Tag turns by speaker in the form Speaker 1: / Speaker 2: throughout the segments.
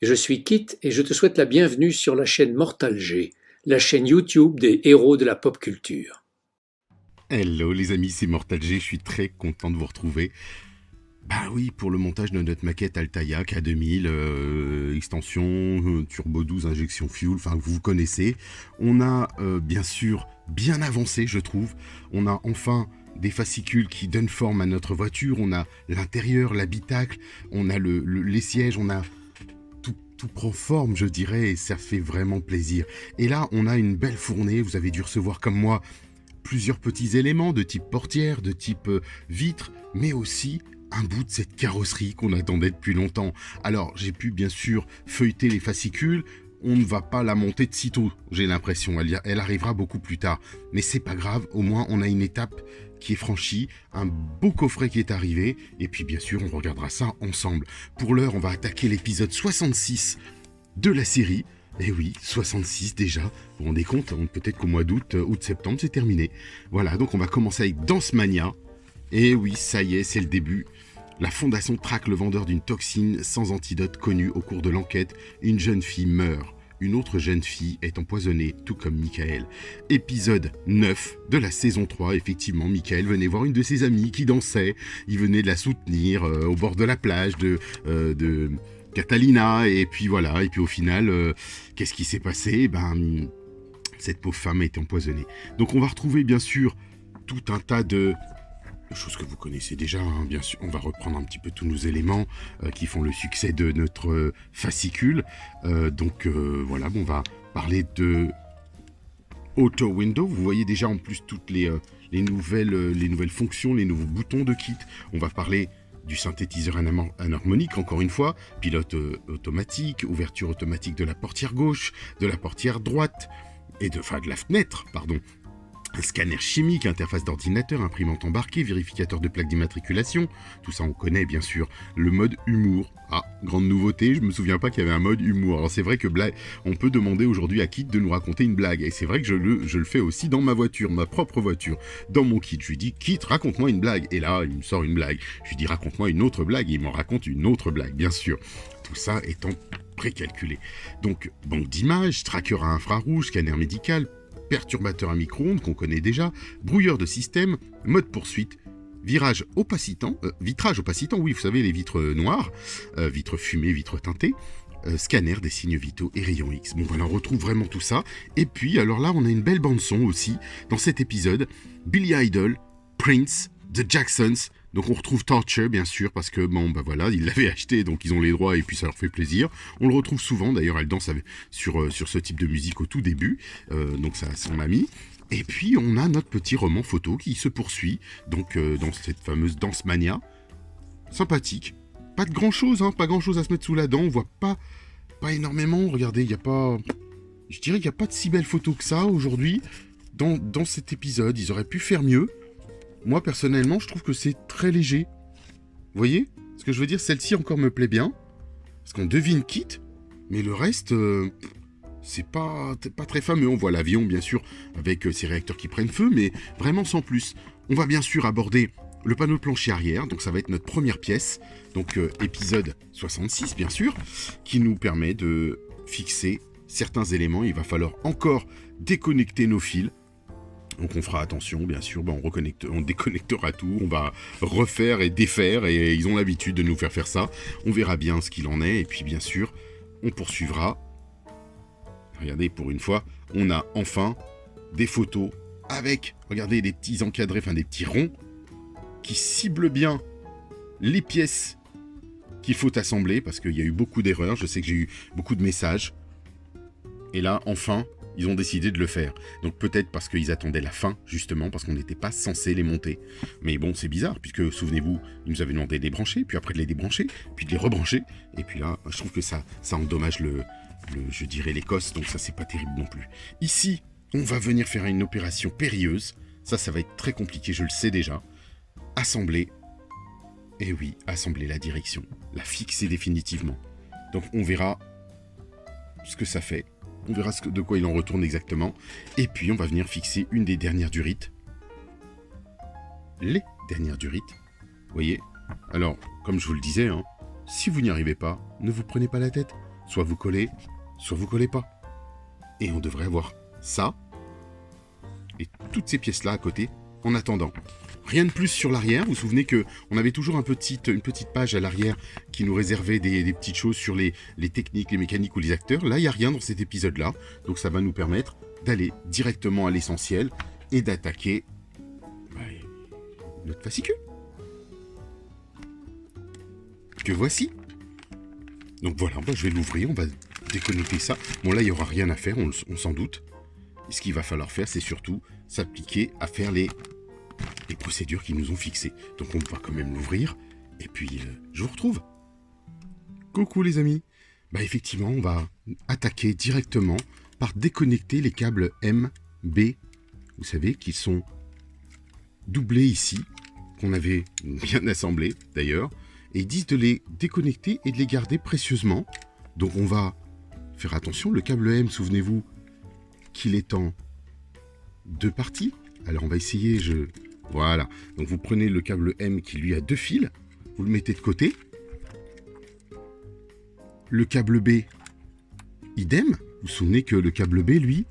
Speaker 1: Je suis Kit et je te souhaite la bienvenue sur la chaîne Mortal G, la chaîne YouTube des héros de la pop culture.
Speaker 2: Hello les amis, c'est Mortal G, je suis très content de vous retrouver. Bah oui, pour le montage de notre maquette Altaïa K2000, extension, turbo 12, injection fuel, enfin vous connaissez. On a bien sûr bien avancé je trouve. On a enfin des fascicules qui donnent forme à notre voiture, on a l'intérieur, l'habitacle, on a les sièges, on a... Tout prend forme, je dirais, et ça fait vraiment plaisir. Et là, on a une belle fournée, vous avez dû recevoir comme moi plusieurs petits éléments de type portière, de type vitre, mais aussi un bout de cette carrosserie qu'on attendait depuis longtemps. Alors, j'ai pu bien sûr feuilleter les fascicules, on ne va pas la monter de sitôt, j'ai l'impression, elle arrivera beaucoup plus tard. Mais c'est pas grave, au moins on a une étape qui est franchie, un beau coffret qui est arrivé, et puis bien sûr on regardera ça ensemble. Pour l'heure, on va attaquer l'épisode 66 de la série. Et oui, 66 déjà, vous vous rendez compte, peut-être qu'au mois d'août, août-septembre, c'est terminé. Voilà, donc on va commencer avec Dance Mania. Et oui, ça y est, c'est le début. La fondation traque le vendeur d'une toxine sans antidote connue au cours de l'enquête. Une jeune fille meurt. Une autre jeune fille est empoisonnée, tout comme Michael. Épisode 9 de la saison 3, effectivement, Michael venait voir une de ses amies qui dansait. Il venait de la soutenir au bord de la plage de Catalina, et puis voilà, et puis au final, qu'est-ce qui s'est passé ? Cette pauvre femme a été empoisonnée. Donc on va retrouver bien sûr tout un tas de choses que vous connaissez déjà, hein, bien sûr. On va reprendre un petit peu tous nos éléments qui font le succès de notre fascicule. Voilà, on va parler de Auto Window. Vous voyez déjà en plus toutes les nouvelles fonctions, les nouveaux boutons de kit. On va parler du synthétiseur anharmonique, encore une fois, pilote automatique, ouverture automatique de la portière gauche, de la portière droite, et de la fenêtre, pardon. Un scanner chimique, interface d'ordinateur, imprimante embarquée, vérificateur de plaque d'immatriculation. Tout ça, on connaît bien sûr. Le mode humour. Ah, grande nouveauté, je me souviens pas qu'il y avait un mode humour. Alors c'est vrai que on peut demander aujourd'hui à Kit de nous raconter une blague. Et c'est vrai que je le fais aussi dans ma voiture, ma propre voiture. Dans mon kit, je lui dis, Kit, raconte-moi une blague. Et là, il me sort une blague. Je lui dis, raconte-moi une autre blague. Et il m'en raconte une autre blague, bien sûr. Tout ça étant précalculé. Donc, banque d'images, tracker à infrarouge, scanner médical, perturbateur à micro-ondes qu'on connaît déjà, brouilleur de système, mode poursuite, vitrage opacitant, oui, vous savez, les vitres noires, vitres fumées, vitres teintées, scanner des signes vitaux et rayons X. Bon, voilà, on retrouve vraiment tout ça. Et puis, alors là, on a une belle bande-son aussi dans cet épisode. Billy Idol, Prince, The Jacksons. Donc on retrouve Torture, bien sûr, parce que, voilà, ils l'avaient acheté, donc ils ont les droits, et puis ça leur fait plaisir. On le retrouve souvent, d'ailleurs, elle danse sur ce type de musique au tout début, donc ça, c'est son ami. Et puis on a notre petit roman photo qui se poursuit, donc dans cette fameuse Dance Mania. Sympathique. Pas de grand-chose, hein, pas grand-chose à se mettre sous la dent, on voit pas énormément, regardez, il n'y a pas... Je dirais qu'il n'y a pas de si belles photos que ça, aujourd'hui, dans cet épisode. Ils auraient pu faire mieux. Moi, personnellement, je trouve que c'est très léger. Vous voyez ? Ce que je veux dire, celle-ci encore me plaît bien. Parce qu'on devine Kit, mais le reste, c'est pas très fameux. On voit l'avion, bien sûr, avec ses réacteurs qui prennent feu, mais vraiment sans plus. On va bien sûr aborder le panneau de plancher arrière, donc ça va être notre première pièce. Donc, épisode 66, bien sûr, qui nous permet de fixer certains éléments. Il va falloir encore déconnecter nos fils. Donc on fera attention, bien sûr, on déconnectera tout, on va refaire et défaire, et ils ont l'habitude de nous faire ça. On verra bien ce qu'il en est, et puis bien sûr, on poursuivra. Regardez, pour une fois, on a enfin des photos avec, regardez, des petits encadrés, des petits ronds, qui ciblent bien les pièces qu'il faut assembler, parce qu'il y a eu beaucoup d'erreurs, je sais que j'ai eu beaucoup de messages. Et là, enfin... ils ont décidé de le faire. Donc peut-être parce qu'ils attendaient la fin, justement, parce qu'on n'était pas censé les monter. Mais bon, c'est bizarre, puisque, souvenez-vous, ils nous avaient demandé de les brancher, puis après de les débrancher, puis de les rebrancher. Et puis là, je trouve que ça endommage je dirais l'Écosse, donc ça, c'est pas terrible non plus. Ici, on va venir faire une opération périlleuse. Ça va être très compliqué, je le sais déjà. Assembler. Et oui, assembler la direction. La fixer définitivement. Donc on verra ce que ça fait. On verra de quoi il en retourne exactement. Et puis, on va venir fixer une des dernières durites. Les dernières durites. Vous voyez ? Alors, comme je vous le disais, si vous n'y arrivez pas, ne vous prenez pas la tête. Soit vous collez, soit vous collez pas. Et on devrait avoir ça, et toutes ces pièces-là à côté, en attendant. Rien de plus sur l'arrière. Vous vous souvenez qu'on avait toujours une petite page à l'arrière qui nous réservait des petites choses sur les techniques, les mécaniques ou les acteurs. Là, il n'y a rien dans cet épisode-là. Donc ça va nous permettre d'aller directement à l'essentiel et d'attaquer notre fascicule. Que voici. Donc voilà, je vais l'ouvrir, on va déconnecter ça. Bon là, il n'y aura rien à faire, on s'en doute. Et ce qu'il va falloir faire, c'est surtout s'appliquer à faire les procédures qu'ils nous ont fixées. Donc on va quand même l'ouvrir, et puis je vous retrouve. Coucou les amis. Effectivement, on va attaquer directement par déconnecter les câbles M, B, vous savez, qui sont doublés ici, qu'on avait bien assemblés d'ailleurs, et ils disent de les déconnecter et de les garder précieusement. Donc on va faire attention, le câble M, souvenez-vous qu'il est en 2 parties. Alors on va essayer, voilà. Donc vous prenez le câble M qui lui a 2 fils, vous le mettez de côté. Le câble B, idem. Vous vous souvenez que le câble B, lui...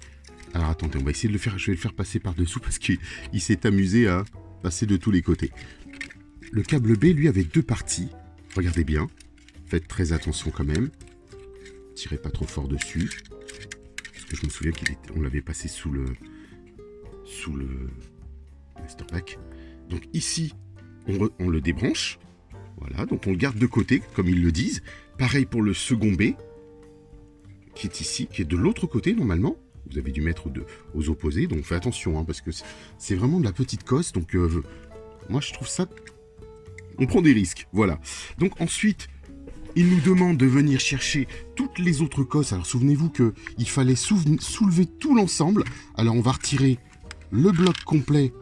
Speaker 2: Alors attendez, on va essayer de le faire, je vais le faire passer par-dessous parce qu'il s'est amusé à passer de tous les côtés. Le câble B, lui, avait 2 parties. Regardez bien. Faites très attention quand même. Tirez pas trop fort dessus. Parce que je me souviens qu'on l'avait passé sous le master pack. Donc ici, on le débranche. Voilà, donc on le garde de côté, comme ils le disent. Pareil pour le second B, qui est ici, qui est de l'autre côté normalement. Vous avez dû mettre aux opposés, donc faites attention, hein, parce que c'est vraiment de la petite cosse. Donc moi je trouve ça... On prend des risques, voilà. Donc ensuite, il nous demande de venir chercher toutes les autres cosses. Alors souvenez-vous qu'il fallait soulever tout l'ensemble. Alors on va retirer le bloc complet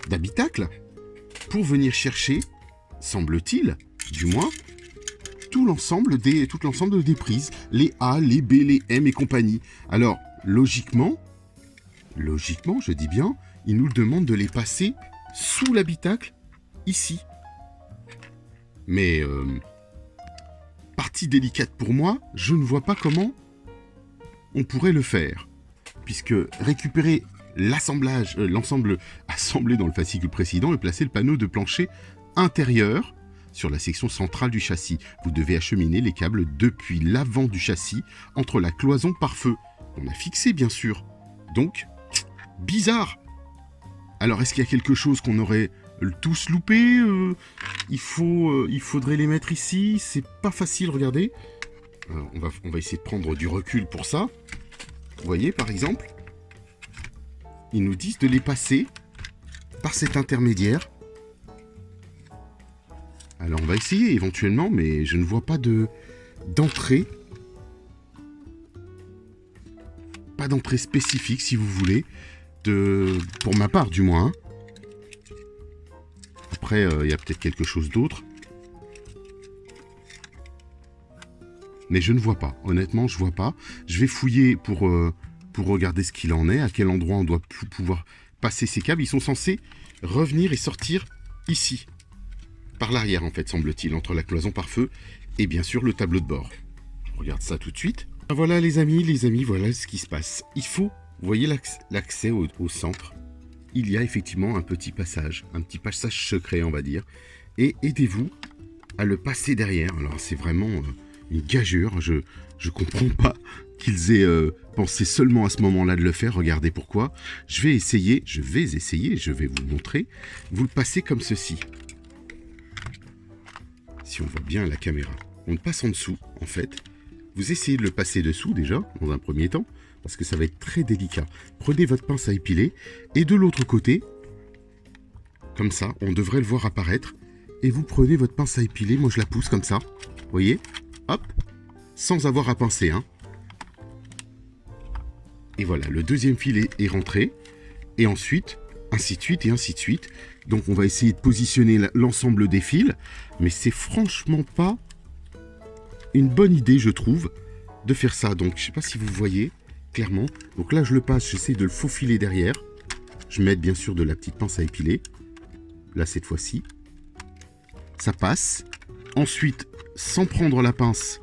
Speaker 2: d'habitacle pour venir chercher, semble-t-il, du moins, tout l'ensemble des prises. Les A, les B, les M et compagnie. Alors, logiquement, je dis bien, il nous demande de les passer sous l'habitacle, ici. Mais, partie délicate pour moi, je ne vois pas comment on pourrait le faire. Puisque récupérer l'ensemble assemblé dans le fascicule précédent et placer le panneau de plancher intérieur sur la section centrale du châssis. Vous devez acheminer les câbles depuis l'avant du châssis entre la cloison pare-feu. On a fixé, bien sûr. Donc, bizarre. Alors, est-ce qu'il y a quelque chose qu'on aurait tous loupé? Il faudrait les mettre ici. C'est pas facile, regardez. On va essayer de prendre du recul pour ça. Vous voyez, par exemple, ils nous disent de les passer par cet intermédiaire. Alors, on va essayer éventuellement, mais je ne vois pas d'entrée. Pas d'entrée spécifique, si vous voulez, pour ma part, du moins. Après, il y a peut-être quelque chose d'autre. Mais je ne vois pas. Honnêtement, je vois pas. Je vais fouiller pour regarder ce qu'il en est, à quel endroit on doit pouvoir passer ces câbles. Ils sont censés revenir et sortir ici. Par l'arrière, en fait, semble-t-il, entre la cloison pare-feu et bien sûr le tableau de bord. On regarde ça tout de suite. Voilà les amis, voilà ce qui se passe. Il faut, vous voyez l'accès au centre. Il y a effectivement un petit passage secret, on va dire. Et aidez-vous à le passer derrière. Alors c'est vraiment une gageure. Je comprends pas qu'ils aient pensé seulement à ce moment-là de le faire. Regardez pourquoi. Je vais essayer, je vais vous montrer. Vous le passez comme ceci. Si on voit bien la caméra. On le passe en dessous, en fait. Vous essayez de le passer dessous déjà, dans un premier temps, parce que ça va être très délicat. Prenez votre pince à épiler, et de l'autre côté, comme ça, on devrait le voir apparaître, et vous prenez votre pince à épiler, moi je la pousse comme ça, vous voyez, hop, sans avoir à pincer, hein. Et voilà, le deuxième fil est rentré, et ensuite, ainsi de suite et ainsi de suite. Donc on va essayer de positionner l'ensemble des fils, mais c'est franchement pas une bonne idée, je trouve, de faire ça. Donc je sais pas si vous voyez clairement. Donc là je le passe, j'essaie de le faufiler derrière. Je mets bien sûr de la petite pince à épiler. Là cette fois-ci, ça passe. Ensuite, sans prendre la pince,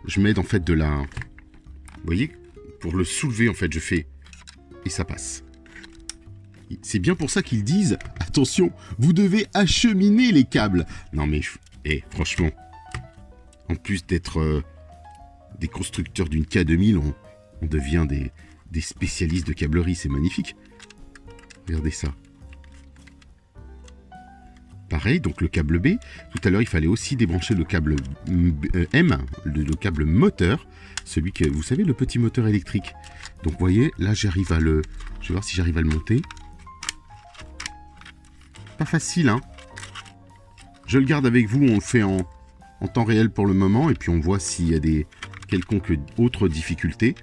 Speaker 2: je m'aide en fait de la... Vous voyez, pour le soulever en fait, je fais... Et ça passe. C'est bien pour ça qu'ils disent, attention, vous devez acheminer les câbles. Non mais, franchement, en plus d'être des constructeurs d'une K2000, on devient des spécialistes de câblerie, c'est magnifique. Regardez ça. Pareil, donc le câble B. Tout à l'heure, il fallait aussi débrancher le câble M, le câble moteur, celui que, vous savez, le petit moteur électrique. Donc, vous voyez, là, j'arrive à le... Je vais voir si j'arrive à le monter. Pas facile, hein. Je le garde avec vous, on le fait en temps réel pour le moment, et puis on voit s'il y a des quelconques autres difficultés.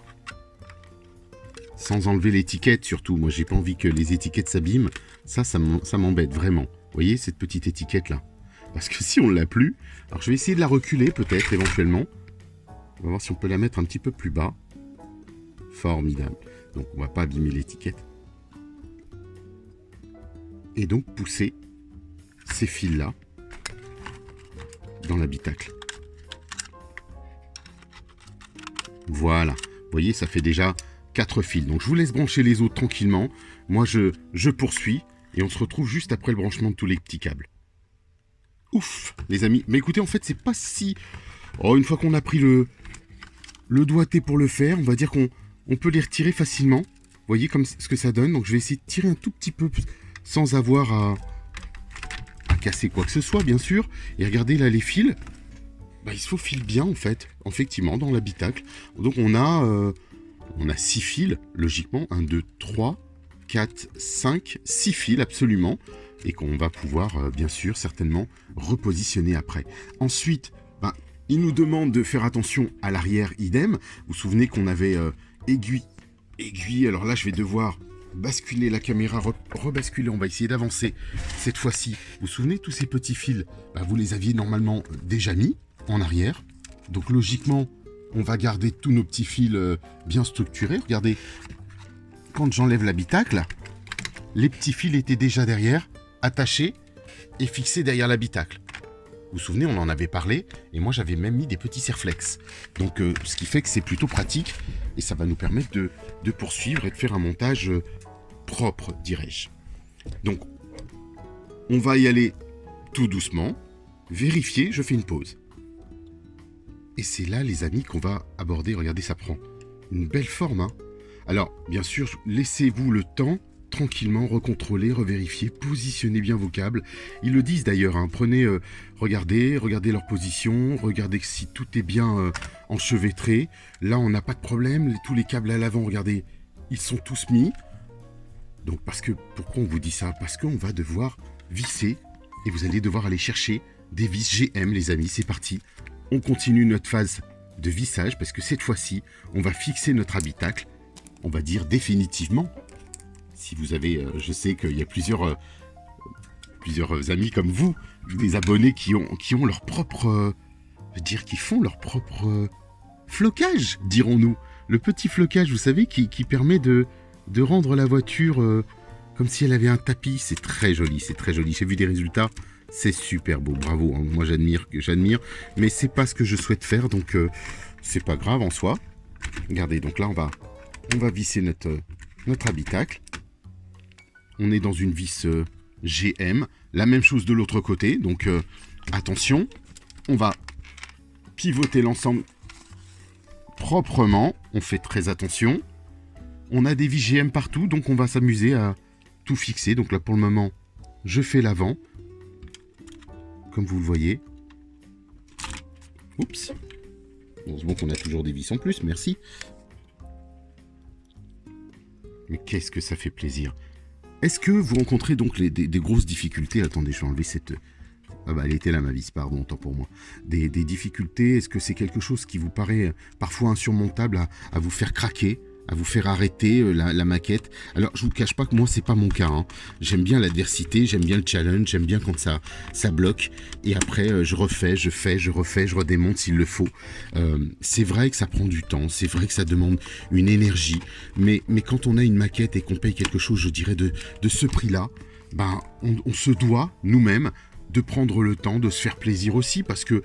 Speaker 2: Sans enlever l'étiquette, surtout. Moi, j'ai pas envie que les étiquettes s'abîment. Ça m'embête vraiment. Vous voyez, cette petite étiquette-là. Parce que si on ne l'a plus... Alors, je vais essayer de la reculer, peut-être, éventuellement. On va voir si on peut la mettre un petit peu plus bas. Formidable. Donc, on va pas abîmer l'étiquette. Et donc, pousser ces fils-là dans l'habitacle. Voilà. Vous voyez, ça fait déjà 4 fils. Donc, je vous laisse brancher les autres tranquillement. Moi, je poursuis. Et on se retrouve juste après le branchement de tous les petits câbles. Ouf, les amis. Mais écoutez, en fait, c'est pas si... Oh, une fois qu'on a pris le doigté pour le faire, on va dire qu'on peut les retirer facilement. Vous voyez comme ce que ça donne. Donc, je vais essayer de tirer un tout petit peu sans avoir à casser quoi que ce soit, bien sûr. Et regardez là, les fils. Bah, ils se faufilent bien, en fait. Effectivement, dans l'habitacle. Donc, on a 6 fils, logiquement. 1, 2, 3... 4, 5, 6 fils absolument, et qu'on va pouvoir bien sûr certainement repositionner après. Ensuite, il nous demande de faire attention à l'arrière idem. Vous vous souvenez qu'on avait aiguille, alors là je vais devoir basculer la caméra, rebasculer, on va essayer d'avancer cette fois-ci. Vous vous souvenez, tous ces petits fils, vous les aviez normalement déjà mis en arrière, donc logiquement on va garder tous nos petits fils bien structurés. Regardez, quand j'enlève l'habitacle, les petits fils étaient déjà derrière, attachés et fixés derrière l'habitacle. Vous vous souvenez, on en avait parlé, et moi j'avais même mis des petits serflex. Donc ce qui fait que c'est plutôt pratique, et ça va nous permettre de poursuivre et de faire un montage propre, dirais-je. Donc, on va y aller tout doucement, vérifier, je fais une pause. Et c'est là, les amis, qu'on va aborder, regardez, ça prend une belle forme, hein. Alors, bien sûr, laissez-vous le temps, tranquillement, recontrôler, revérifier, positionnez bien vos câbles. Ils le disent d'ailleurs, hein, prenez, regardez leur position, regardez si tout est bien enchevêtré. Là, on n'a pas de problème, tous les câbles à l'avant, regardez, ils sont tous mis. Donc, pourquoi on vous dit ça? Parce qu'on va devoir visser, et vous allez devoir aller chercher des vis GM, les amis, c'est parti. On continue notre phase de vissage, parce que cette fois-ci, on va fixer notre habitacle. On va dire définitivement. Si vous avez, je sais qu'il y a plusieurs amis comme vous, des abonnés qui ont leur propre, qui font leur propre flocage, dirons-nous. Le petit flocage, vous savez, qui permet de rendre la voiture comme si elle avait un tapis. C'est très joli, c'est très joli. J'ai vu des résultats, c'est super beau, bravo. Hein. Moi, j'admire, mais c'est pas ce que je souhaite faire, donc c'est pas grave en soi. Regardez, donc là, on va visser notre habitacle. On est dans une vis GM. La même chose de l'autre côté. Donc, attention. On va pivoter l'ensemble proprement. On fait très attention. On a des vis GM partout. Donc, on va s'amuser à tout fixer. Donc là, pour le moment, je fais l'avant. Comme vous le voyez. Oups. Heureusement qu'on a toujours des vis en plus. Merci. Mais qu'est-ce que ça fait plaisir. Est-ce que vous rencontrez donc des grosses difficultés? Attendez, je vais enlever cette... Ah bah elle était là ma vis, pardon, tant pour moi. Des difficultés, est-ce que c'est quelque chose qui vous paraît parfois insurmontable à vous faire craquer, à vous faire arrêter la maquette? Alors je vous cache pas que moi c'est pas mon cas, hein. J'aime bien l'adversité, j'aime bien le challenge, j'aime bien quand ça bloque, et après je refais, je refais, je redémonte s'il le faut. C'est vrai que ça prend du temps, c'est vrai que ça demande une énergie, mais quand on a une maquette et qu'on paye quelque chose, je dirais de ce prix-là, on se doit nous-mêmes de prendre le temps de se faire plaisir aussi, parce que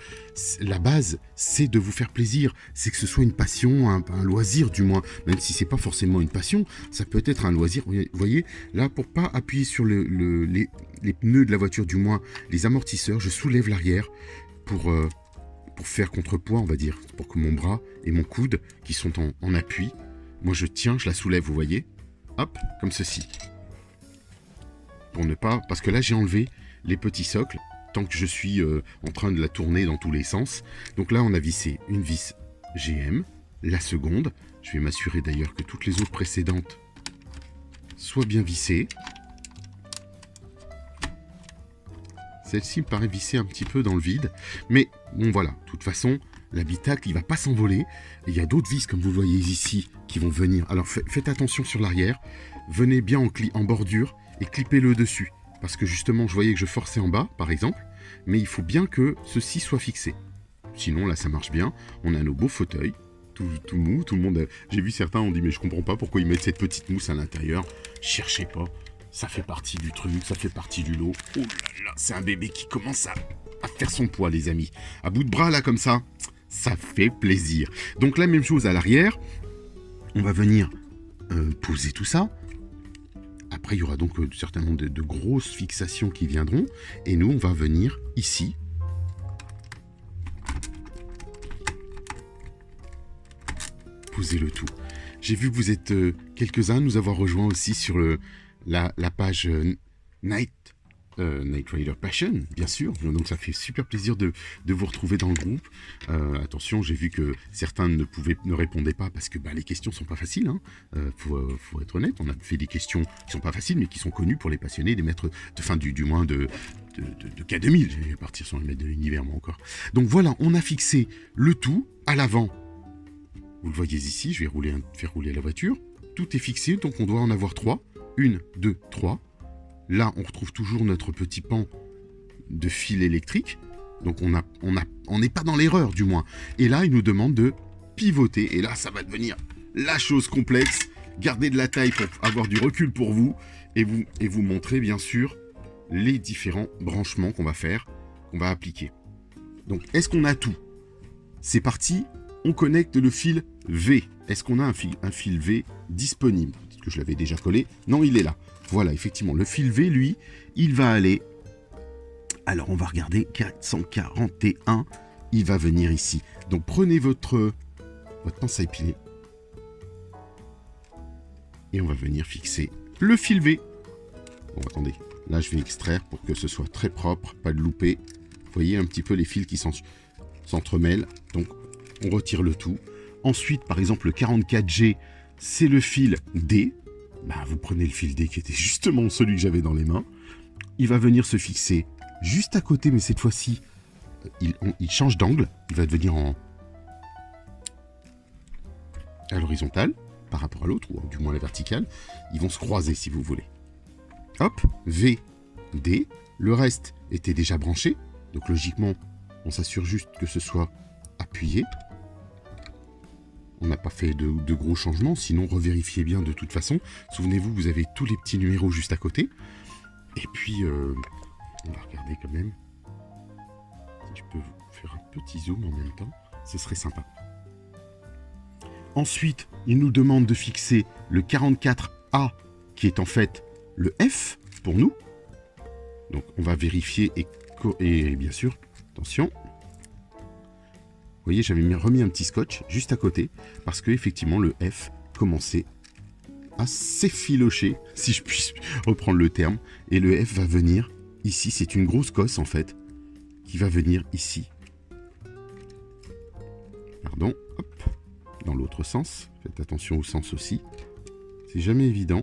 Speaker 2: la base, c'est de vous faire plaisir. C'est que ce soit une passion, un loisir du moins, même si c'est pas forcément une passion, ça peut être un loisir. Vous voyez, là, pour pas appuyer sur les pneus de la voiture, du moins les amortisseurs, je soulève l'arrière pour faire contrepoids, on va dire, pour que mon bras et mon coude, qui sont en appui, moi je tiens, je la soulève, vous voyez, hop, comme ceci. Pour ne pas, parce que là j'ai enlevé les petits socles, tant que je suis en train de la tourner dans tous les sens. Donc là on a vissé une vis GM, la seconde, je vais m'assurer d'ailleurs que toutes les autres précédentes soient bien vissées. Celle-ci me paraît vissée un petit peu dans le vide, mais bon voilà, de toute façon, l'habitacle, il va pas s'envoler. Il y a d'autres vis, comme vous voyez ici, qui vont venir. Alors faites attention sur l'arrière, venez bien en bordure et clippez-le dessus. Parce que justement, je voyais que je forçais en bas, par exemple, mais il faut bien que ceci soit fixé. Sinon, là, ça marche bien. On a nos beaux fauteuils, tout mou, tout le monde... J'ai vu certains ont dit, mais je comprends pas pourquoi ils mettent cette petite mousse à l'intérieur. Cherchez pas. Ça fait partie du truc, ça fait partie du lot. Oh là là, c'est un bébé qui commence à faire son poids, les amis. À bout de bras, là, comme ça, ça fait plaisir. Donc, la même chose à l'arrière. On va venir poser tout ça. Après, il y aura donc certainement de grosses fixations qui viendront. Et nous, on va venir ici. Poser le tout. J'ai vu que vous êtes quelques-uns à nous avoir rejoints aussi sur la page Night Rider Passion, bien sûr. Donc ça fait super plaisir de vous retrouver dans le groupe. Attention, j'ai vu que certains ne répondaient pas parce que les questions sont pas faciles. Faut être honnête, on a fait des questions qui sont pas faciles, mais qui sont connues pour les passionnés, des maîtres, du moins de K2000. Je vais partir sur les maîtres de l'univers, moi encore. Donc voilà, on a fixé le tout à l'avant. Vous le voyez ici, je vais faire rouler la voiture. Tout est fixé, donc on doit en avoir 3. 1, 2, 3. Là, on retrouve toujours notre petit pan de fil électrique. Donc, on n'est pas dans l'erreur, du moins. Et là, il nous demande de pivoter. Et là, ça va devenir la chose complexe. Gardez de la taille pour avoir du recul pour vous. Et vous montrer, bien sûr, les différents branchements qu'on va faire, qu'on va appliquer. Donc, est-ce qu'on a tout? C'est parti. On connecte le fil V. Est-ce qu'on a un fil V disponible? Peut-être que je l'avais déjà collé. Non, il est là. Voilà, effectivement, le fil V, lui, il va aller... Alors, on va regarder 441. Il va venir ici. Donc, prenez votre pince à épiler. Et on va venir fixer le fil V. Bon, attendez. Là, je vais extraire pour que ce soit très propre, pas de loupé. Vous voyez un petit peu les fils qui s'entremêlent. Donc, on retire le tout. Ensuite, par exemple, le 44G, c'est le fil D. Vous prenez le fil D qui était justement celui que j'avais dans les mains. Il va venir se fixer juste à côté, mais cette fois-ci, il change d'angle. Il va devenir à l'horizontale par rapport à l'autre, ou du moins à la verticale. Ils vont se croiser si vous voulez. Hop, V, D. Le reste était déjà branché. Donc logiquement, on s'assure juste que ce soit appuyé. On n'a pas fait de gros changements, sinon revérifiez bien de toute façon. Souvenez-vous, vous avez tous les petits numéros juste à côté. Et puis, on va regarder quand même. Si je peux vous faire un petit zoom en même temps, ce serait sympa. Ensuite, il nous demande de fixer le 44A, qui est en fait le F pour nous. Donc, on va vérifier et bien sûr, attention. Vous voyez, j'avais remis un petit scotch juste à côté, parce que effectivement le F commençait à s'effilocher, si je puis reprendre le terme, et le F va venir ici, c'est une grosse cosse en fait, qui va venir ici. Pardon, hop, dans l'autre sens, faites attention au sens aussi, c'est jamais évident.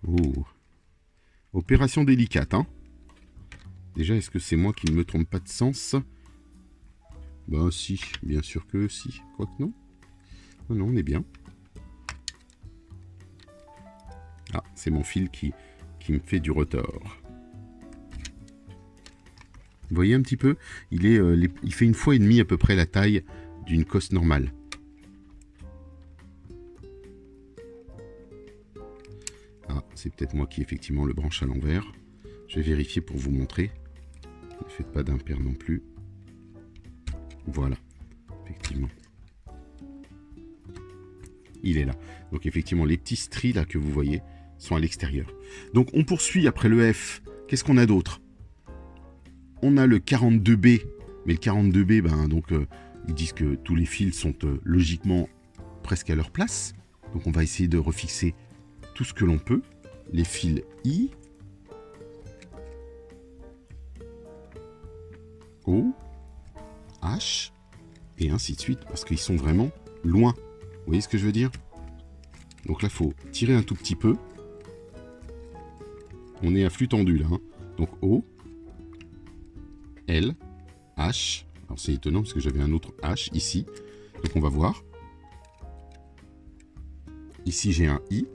Speaker 2: Oh. Opération délicate, hein. Déjà, est-ce que c'est moi qui ne me trompe pas de sens? Si, bien sûr que si. Quoique non. Non, on est bien. Ah, c'est mon fil qui me fait du retort. Vous voyez un petit peu, il fait 1,5 fois à peu près la taille d'une cosse normale. c'est peut-être moi qui effectivement le branche à l'envers. Je vais vérifier pour vous montrer. Ne faites pas d'impair non plus. Voilà, effectivement. Il est là. Donc effectivement, les petits stries là que vous voyez sont à l'extérieur. Donc on poursuit après le F. Qu'est-ce qu'on a d'autre? On a le 42B. Mais le 42B, ils disent que tous les fils sont logiquement presque à leur place. Donc on va essayer de refixer tout ce que l'on peut. Les fils I, O, H, et ainsi de suite, parce qu'ils sont vraiment loin. Vous voyez ce que je veux dire? Donc là, il faut tirer un tout petit peu. On est à flux tendu là. Donc O, L, H. Alors c'est étonnant parce que j'avais un autre H ici. Donc on va voir. Ici j'ai un I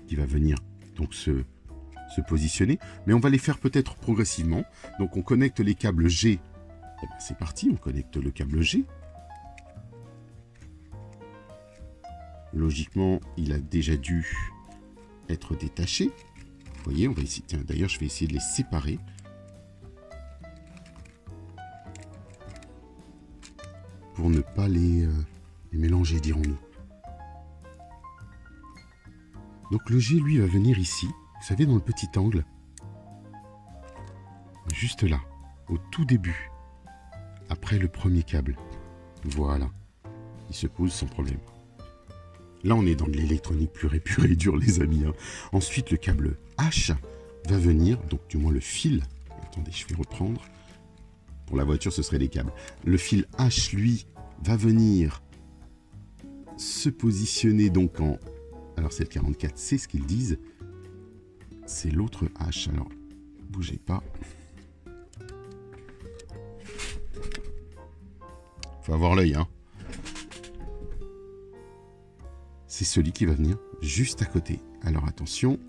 Speaker 2: qui va venir donc se positionner. Mais on va les faire peut-être progressivement. Donc on connecte les câbles G. Eh ben, c'est parti, on connecte le câble G. Logiquement, il a déjà dû être détaché. Vous voyez, on va essayer. Tiens, d'ailleurs, je vais essayer de les séparer. Pour ne pas les mélanger, dirons-nous. Donc le G, lui, va venir ici. Vous savez, dans le petit angle. Juste là, au tout début. Après le premier câble. Voilà. Il se pose sans problème. Là, on est dans de l'électronique pure et dure, les amis. Ensuite, le câble H va venir, donc du moins le fil. Attendez, je vais reprendre. Pour la voiture, ce serait les câbles. Le fil H, lui, va venir se positionner donc en... Alors, c'est le 44, c'est ce qu'ils disent. C'est l'autre H. Alors, bougez pas. Faut avoir l'œil, hein. C'est celui qui va venir juste à côté. Alors attention.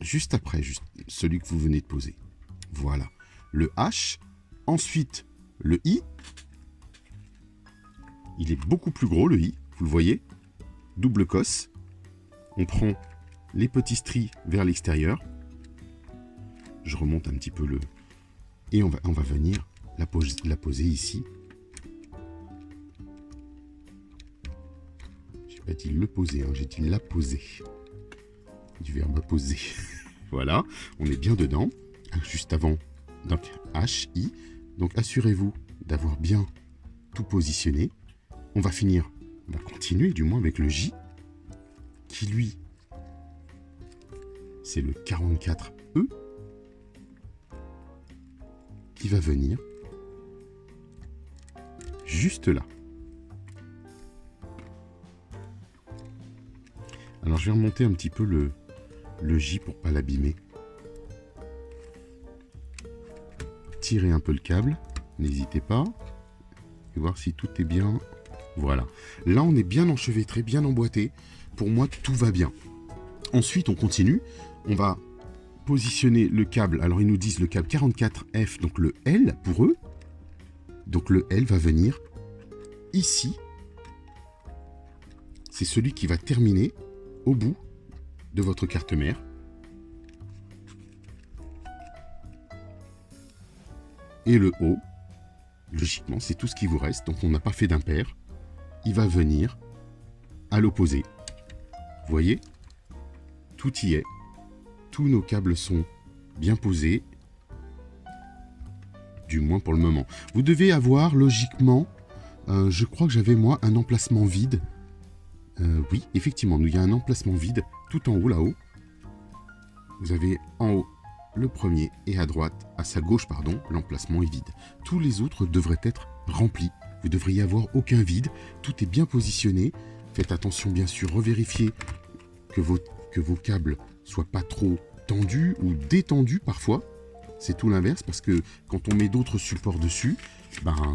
Speaker 2: Juste après, juste celui que vous venez de poser. Voilà. Le H. Ensuite, le I. Il est beaucoup plus gros, le I. Vous le voyez. Double cosse. On prend les petits stries vers l'extérieur. Je remonte un petit peu le... Et on va venir la poser ici. J'ai pas dit le poser, j'ai dit la poser. Du verbe poser. Voilà, on est bien dedans. Juste avant, donc H, I. Donc assurez-vous d'avoir bien tout positionné. On va continuer du moins avec le J, qui lui, c'est le 44E, qui va venir juste là. Alors je vais remonter un petit peu le J pour pas l'abîmer. Tirez un peu le câble, n'hésitez pas, et voir si tout est bien. Voilà. Là on est bien enchevêtré, bien emboîté. Pour moi tout va bien. Ensuite on continue, on va positionner le câble. Alors ils nous disent le câble 44F, donc le L pour eux. Donc le L va venir ici. C'est celui qui va terminer au bout de votre carte mère. Et le O, logiquement, c'est tout ce qui vous reste. Donc on n'a pas fait d'impair. Il va venir à l'opposé. Vous voyez? Tout y est. Tous nos câbles sont bien posés. Du moins pour le moment. Vous devez avoir logiquement, je crois que j'avais moi un emplacement vide. Oui, effectivement, il y a un emplacement vide tout en haut là-haut. Vous avez en haut le premier et à droite, à sa gauche, pardon, l'emplacement est vide. Tous les autres devraient être remplis. Vous devriez avoir aucun vide. Tout est bien positionné. Faites attention, bien sûr, revérifiez que vos câbles soient pas trop tendus ou détendus parfois. C'est tout l'inverse parce que quand on met d'autres supports dessus,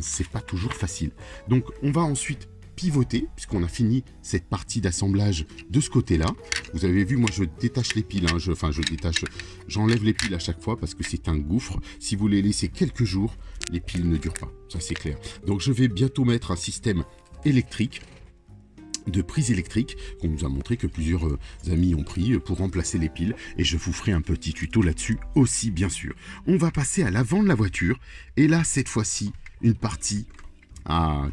Speaker 2: c'est pas toujours facile. Donc on va ensuite pivoter puisqu'on a fini cette partie d'assemblage de ce côté-là. Vous avez vu, moi je détache les piles, j'enlève les piles à chaque fois parce que c'est un gouffre. Si vous les laissez quelques jours, les piles ne durent pas, ça c'est clair. Donc je vais bientôt mettre un système électrique de prise électrique qu'on nous a montré que plusieurs amis ont pris pour remplacer les piles, et je vous ferai un petit tuto là-dessus aussi bien sûr. On va passer à l'avant de la voiture, et là cette fois-ci une partie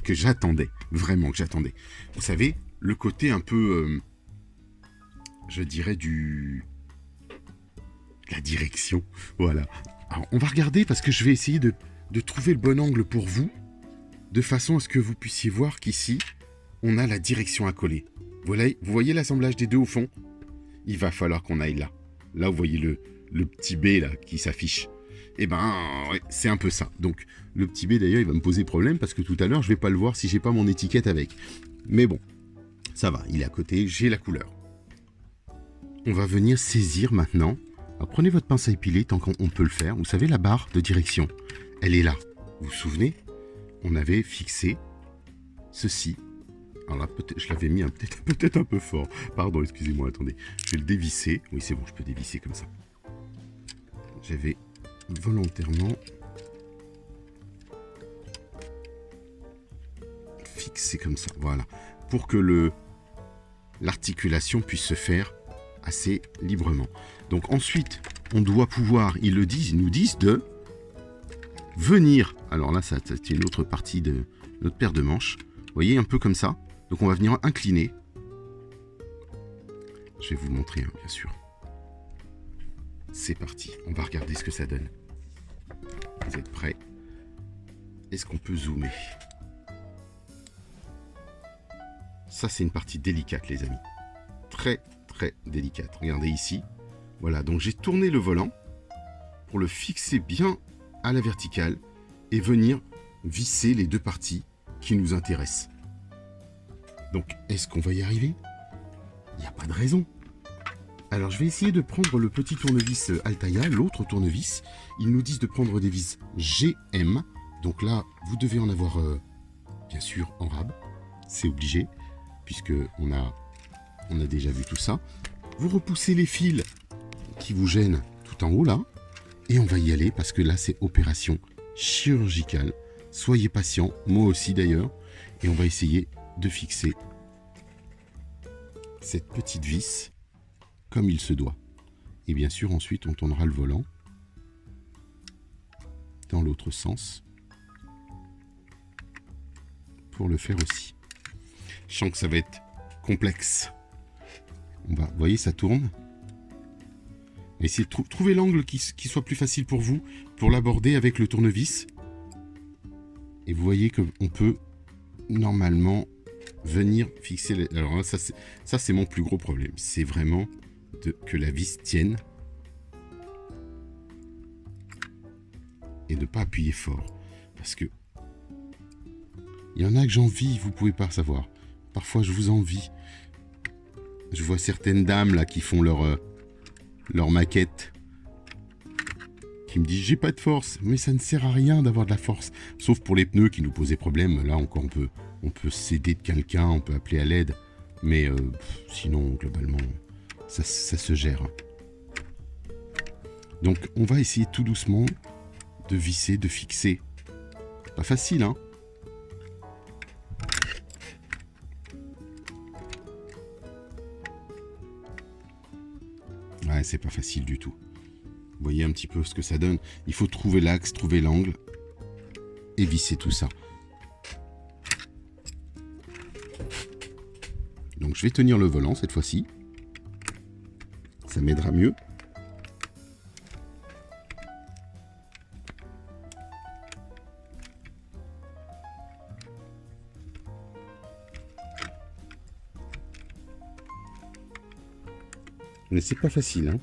Speaker 2: que j'attendais, vraiment que j'attendais. Vous savez, le côté un peu, je dirais la direction, voilà. Alors on va regarder parce que je vais essayer de trouver le bon angle pour vous, de façon à ce que vous puissiez voir qu'ici, on a la direction à coller. Vous voyez l'assemblage des deux au fond? Il va falloir qu'on aille là. Là, vous voyez le petit B là, qui s'affiche. Eh ben, ouais, c'est un peu ça. Donc, le petit B, d'ailleurs, il va me poser problème parce que tout à l'heure, je ne vais pas le voir si j'ai pas mon étiquette avec. Mais bon, ça va, il est à côté, j'ai la couleur. On va venir saisir maintenant. Alors, prenez votre pince à épiler tant qu'on peut le faire. Vous savez, la barre de direction, elle est là. Vous vous souvenez? On avait fixé ceci. Alors là, peut-être, je l'avais mis peut-être un peu fort. Pardon, excusez-moi, attendez. Je vais le dévisser. Oui, c'est bon, je peux dévisser comme ça. J'avais volontairement fixé comme ça. Voilà. Pour que l'articulation puisse se faire assez librement. Donc ensuite, on doit pouvoir, ils nous disent de venir. Alors là, c'est une autre partie de notre paire de manches. Vous voyez, un peu comme ça. Donc on va venir incliner. Je vais vous montrer, hein, bien sûr. C'est parti. On va regarder ce que ça donne. Vous êtes prêts? Est-ce qu'on peut zoomer? Ça, c'est une partie délicate, les amis. Très, très délicate. Regardez ici. Voilà, donc j'ai tourné le volant pour le fixer bien à la verticale et venir visser les deux parties qui nous intéressent. Donc, est-ce qu'on va y arriver? Il n'y a pas de raison. Alors, je vais essayer de prendre le petit tournevis Altaïa, l'autre tournevis. Ils nous disent de prendre des vis GM. Donc là, vous devez en avoir, bien sûr, en rab. C'est obligé, puisque on a déjà vu tout ça. Vous repoussez les fils qui vous gênent tout en haut, là. Et on va y aller, parce que là, c'est opération chirurgicale. Soyez patient, moi aussi d'ailleurs. Et on va essayer de fixer cette petite vis comme il se doit. Et bien sûr, ensuite, on tournera le volant dans l'autre sens pour le faire aussi. Je sens que ça va être complexe. Vous voyez, ça tourne. Essayez de trouver l'angle qui soit plus facile pour vous, pour l'aborder avec le tournevis. Et vous voyez qu'on peut normalement venir fixer. Alors là, ça c'est mon plus gros problème. C'est vraiment que la vis tienne et de ne pas appuyer fort. Parce que il y en a que j'envie, vous pouvez pas savoir. Parfois, je vous envie. Je vois certaines dames là qui font leur maquette, qui me disent j'ai pas de force, mais ça ne sert à rien d'avoir de la force, sauf pour les pneus qui nous posaient problème. Là encore on peut s'aider de quelqu'un, on peut appeler à l'aide, mais sinon globalement ça se gère. Donc on va essayer tout doucement de visser, de fixer. Pas facile, hein. Ouais, c'est pas facile du tout. Vous voyez un petit peu ce que ça donne. Il faut trouver l'axe, trouver l'angle et visser tout ça. Donc je vais tenir le volant cette fois-ci. Ça m'aidera mieux. Mais c'est pas facile, hein.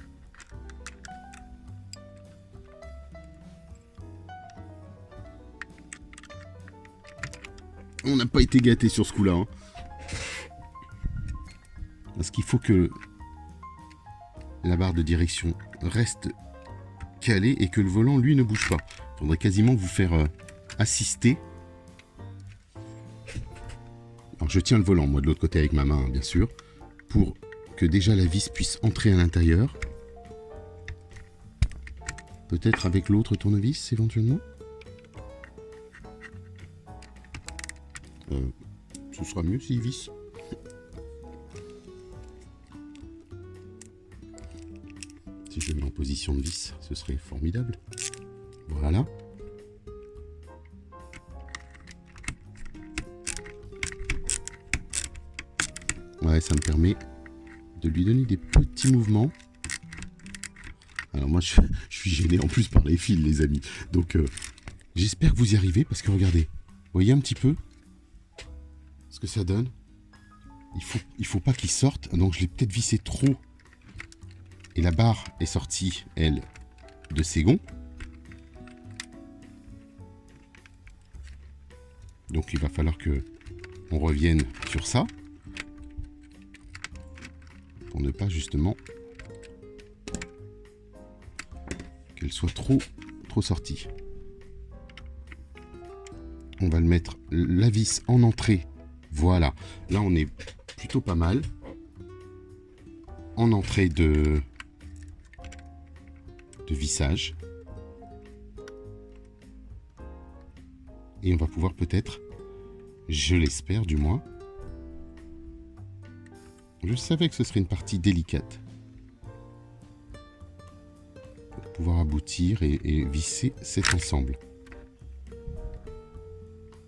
Speaker 2: On n'a pas été gâtés sur ce coup-là, hein. Parce qu'il faut que la barre de direction reste calée et que le volant, lui, ne bouge pas. Il faudrait quasiment vous faire assister. Alors je tiens le volant, moi, de l'autre côté avec ma main, hein, bien sûr, pour que déjà la vis puisse entrer à l'intérieur. Peut-être avec l'autre tournevis, éventuellement. Ce sera mieux s'il visse. position de vis, ce serait formidable. Voilà. Ouais, ça me permet de lui donner des petits mouvements. Alors moi, je suis gêné en plus par les fils, les amis. Donc, j'espère que vous y arrivez, parce que regardez, vous voyez un petit peu ce que ça donne. Il faut pas qu'il sorte, donc je l'ai peut-être vissé trop. Et la barre est sortie, elle, de ses gonds. Donc il va falloir que on revienne sur ça. Pour ne pas justement qu'elle soit trop sortie. On va le mettre, la vis en entrée. Voilà, là on est plutôt pas mal. En entrée de vissage. Et on va pouvoir peut-être, je l'espère du moins, je savais que ce serait une partie délicate, pour pouvoir aboutir et visser cet ensemble.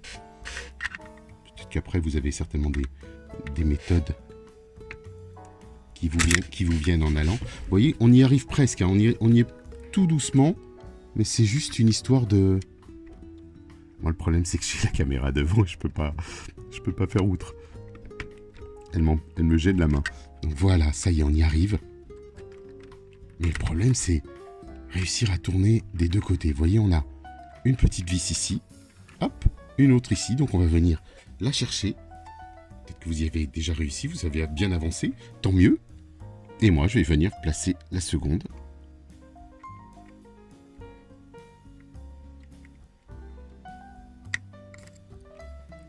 Speaker 2: Peut-être qu'après vous avez certainement des méthodes qui vous viennent en allant. Vous voyez, on y arrive presque, hein, on y est tout doucement, mais c'est juste une histoire de... Moi, le problème, c'est que j'ai la caméra devant et je peux pas faire outre. Elle me gêne la main. Donc voilà, ça y est, on y arrive. Mais le problème, c'est réussir à tourner des deux côtés. Vous voyez, on a une petite vis ici, hop, une autre ici. Donc on va venir la chercher. Peut-être que vous y avez déjà réussi, vous avez bien avancé, tant mieux. Et moi, je vais venir placer la seconde.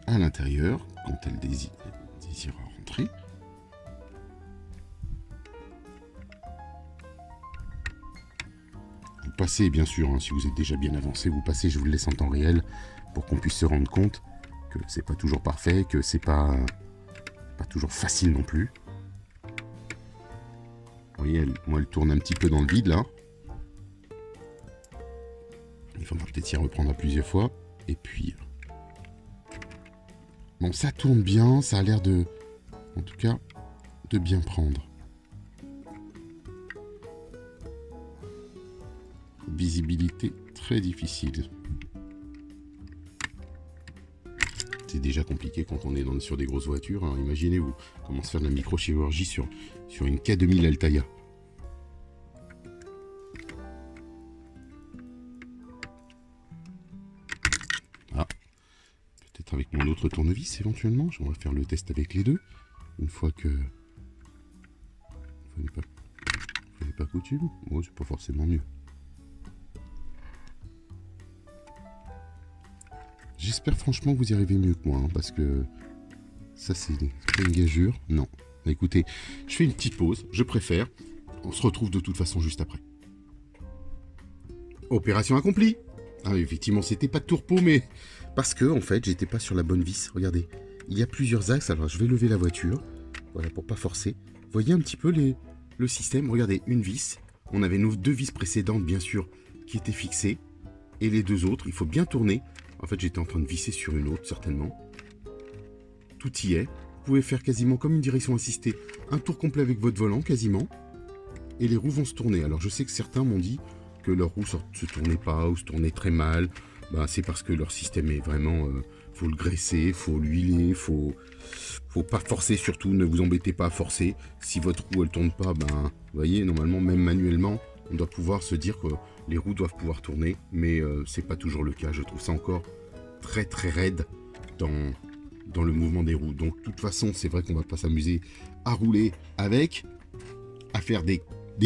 Speaker 2: À l'intérieur, quand elle désire rentrer. Vous passez, bien sûr, hein, si vous êtes déjà bien avancé, vous passez, je vous le laisse en temps réel, pour qu'on puisse se rendre compte que c'est pas toujours parfait, que c'est pas toujours facile non plus. Vous voyez, elle tourne un petit peu dans le vide, là. Il faudra peut-être y reprendre à plusieurs fois. Et puis... Bon, ça tourne bien, ça a l'air de... En tout cas, de bien prendre. Visibilité très difficile. C'est déjà compliqué quand on est sur des grosses voitures. Alors imaginez-vous comment se faire de la microchirurgie sur une K2000 Altaïa. Ah, peut-être avec mon autre tournevis éventuellement. On va faire le test avec les deux. Une fois que... n'est pas coutume. Bon, c'est pas forcément mieux. J'espère franchement que vous y arrivez mieux que moi, hein, parce que ça c'est pas une gageure. Non. Écoutez, je fais une petite pause, je préfère. On se retrouve de toute façon juste après. Opération accomplie. Ah effectivement, c'était pas de tourpeau, mais parce que en fait, j'étais pas sur la bonne vis. Regardez, il y a plusieurs axes. Alors je vais lever la voiture, voilà, pour pas forcer. Vous voyez un petit peu le système. Regardez, une vis. On avait nos deux vis précédentes, bien sûr, qui étaient fixées, et les deux autres, il faut bien tourner. En fait, j'étais en train de visser sur une autre, certainement. Tout y est. Vous pouvez faire quasiment comme une direction assistée. Un tour complet avec votre volant, quasiment. Et les roues vont se tourner. Alors, je sais que certains m'ont dit que leurs roues se tournaient pas ou se tournaient très mal. Ben, c'est parce que leur système est vraiment... faut le graisser, faut l'huiler, faut pas forcer surtout. Ne vous embêtez pas à forcer. Si votre roue, elle tourne pas, ben, vous voyez, normalement, même manuellement, on doit pouvoir se dire que les roues doivent pouvoir tourner, mais c'est pas toujours le cas. Je trouve ça encore très très raide dans le mouvement des roues. Donc de toute façon, c'est vrai qu'on va pas s'amuser à rouler avec, à faire des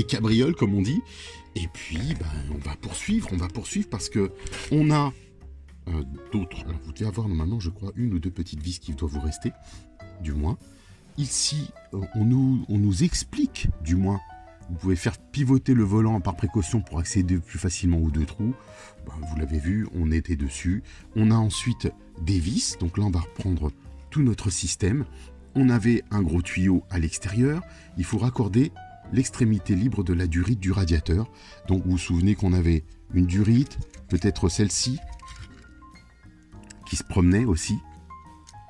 Speaker 2: cabrioles comme on dit. Et puis ben, on va poursuivre parce que on a d'autres. Alors vous devez avoir normalement, je crois, une ou deux petites vis qui doivent vous rester, du moins. Ici, on nous explique, du moins. Vous pouvez faire pivoter le volant par précaution pour accéder plus facilement aux deux trous. Ben, vous l'avez vu, on était dessus. On a ensuite des vis. Donc là, on va reprendre tout notre système. On avait un gros tuyau à l'extérieur. Il faut raccorder l'extrémité libre de la durite du radiateur. Donc vous vous souvenez qu'on avait une durite, peut-être celle-ci, qui se promenait aussi.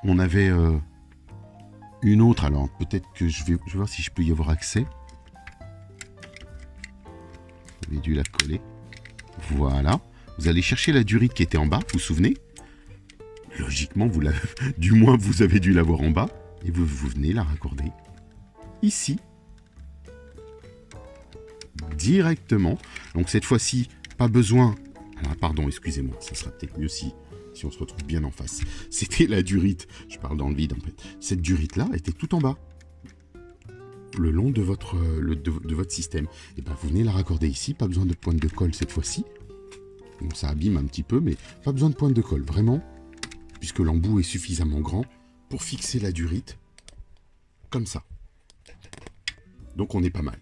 Speaker 2: On avait une autre, alors peut-être que je vais voir si je peux y avoir accès. J'avais dû la coller. Voilà. Vous allez chercher la durite qui était en bas, vous vous souvenez? Logiquement, du moins vous avez dû l'avoir en bas. Et vous venez la raccorder ici. Directement. Donc cette fois-ci, pas besoin... Alors pardon, excusez-moi, ça sera peut-être mieux si on se retrouve bien en face. C'était la durite, je parle dans le vide en fait. Cette durite-là était tout en bas. Le long de votre système. Et bien vous venez la raccorder ici, pas besoin de pointe de colle cette fois-ci. Bon, ça abîme un petit peu, mais pas besoin de pointe de colle, vraiment. Puisque l'embout est suffisamment grand pour fixer la durite comme ça. Donc on est pas mal.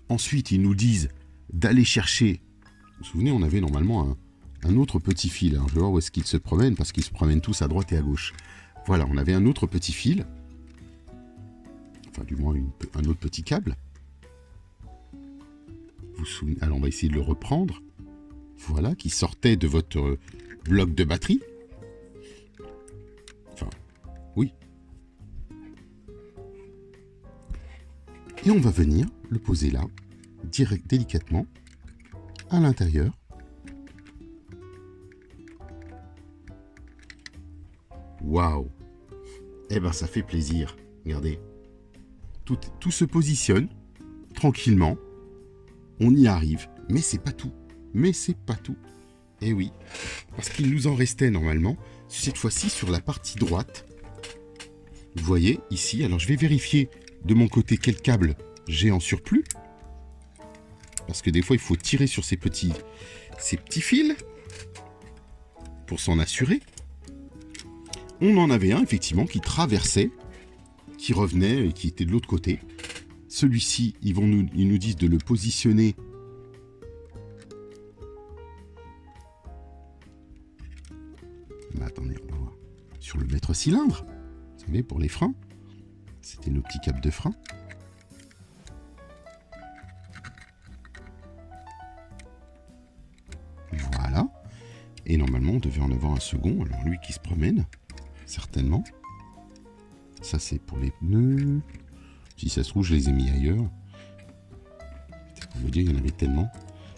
Speaker 2: Ensuite, ils nous disent d'aller chercher... Vous vous souvenez, on avait normalement un autre petit fil. Alors je vais voir où est-ce qu'ils se promènent, parce qu'ils se promènent tous à droite et à gauche. Voilà, on avait un autre petit fil. Enfin, du moins, un autre petit câble. Vous vous souvenez... Alors on va essayer de le reprendre. Voilà, qui sortait de votre bloc de batterie. Enfin, oui. Et on va venir le poser là, délicatement, à l'intérieur. Waouh! Eh ben, ça fait plaisir. Regardez. Tout se positionne tranquillement. On y arrive, mais c'est pas tout. Eh oui, parce qu'il nous en restait normalement, cette fois-ci sur la partie droite. Vous voyez ici, alors je vais vérifier de mon côté quel câble j'ai en surplus. Parce que des fois il faut tirer sur ces petits fils pour s'en assurer. On en avait un effectivement qui traversait, qui revenait et qui était de l'autre côté. Celui-ci, ils nous disent de le positionner attendez, on va voir. Sur le mètre cylindre, vous savez, pour les freins. C'était nos petits câbles de frein. Voilà. Et normalement, on devait en avoir un second. Alors lui qui se promène, certainement. Ça, c'est pour les pneus. Si ça se trouve, je les ai mis ailleurs. Pour me dire, il y en avait tellement.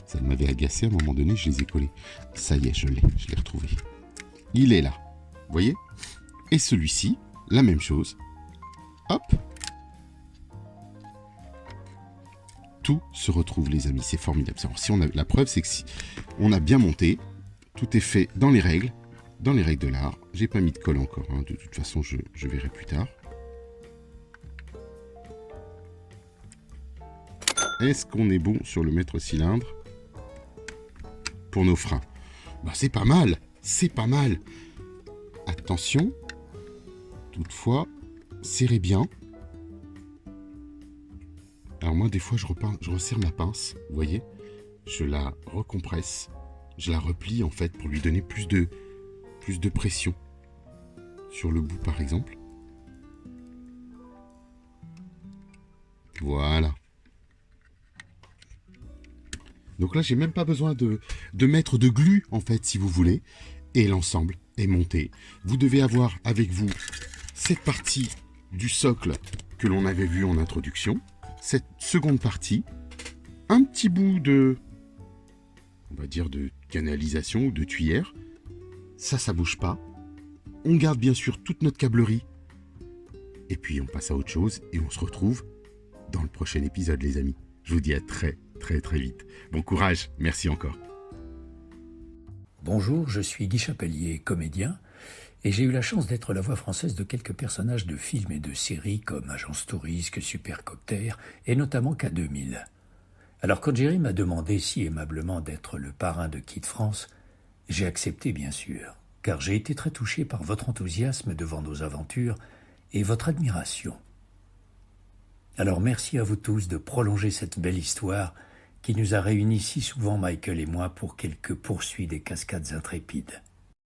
Speaker 2: Ça m'avait agacé à un moment donné, je les ai collés. Ça y est, je l'ai retrouvé. Il est là, vous voyez? Et celui-ci, la même chose. Hop. Tout se retrouve, les amis, c'est formidable. Alors, la preuve, c'est que si on a bien monté, tout est fait dans les règles de l'art. J'ai pas mis de colle encore, hein. De toute façon, je verrai plus tard. Est-ce qu'on est bon sur le mètre cylindre pour nos freins? Bah, c'est pas mal. Attention, toutefois, serrez bien. Alors moi, des fois, je resserre ma pince, vous voyez. Je la recompresse, je la replie en fait pour lui donner plus de pression sur le bout, par exemple. Voilà. Donc là, j'ai même pas besoin de mettre de glu, en fait, si vous voulez. Et l'ensemble est monté. Vous devez avoir avec vous cette partie du socle que l'on avait vu en introduction. Cette seconde partie. Un petit bout on va dire, de canalisation ou de tuyère. Ça bouge pas. On garde bien sûr toute notre câblerie. Et puis, on passe à autre chose et on se retrouve dans le prochain épisode, les amis. Je vous dis à très vite. Bon courage, merci encore.
Speaker 1: Bonjour, je suis Guy Chapelier, comédien, et j'ai eu la chance d'être la voix française de quelques personnages de films et de séries comme Agence Tourisque, Supercopter et notamment K2000. Alors quand Jerry m'a demandé si aimablement d'être le parrain de Kid France, j'ai accepté bien sûr, car j'ai été très touché par votre enthousiasme devant nos aventures et votre admiration. Alors merci à vous tous de prolonger cette belle histoire qui nous a réunis si souvent, Michael et moi, pour quelques poursuites des cascades intrépides.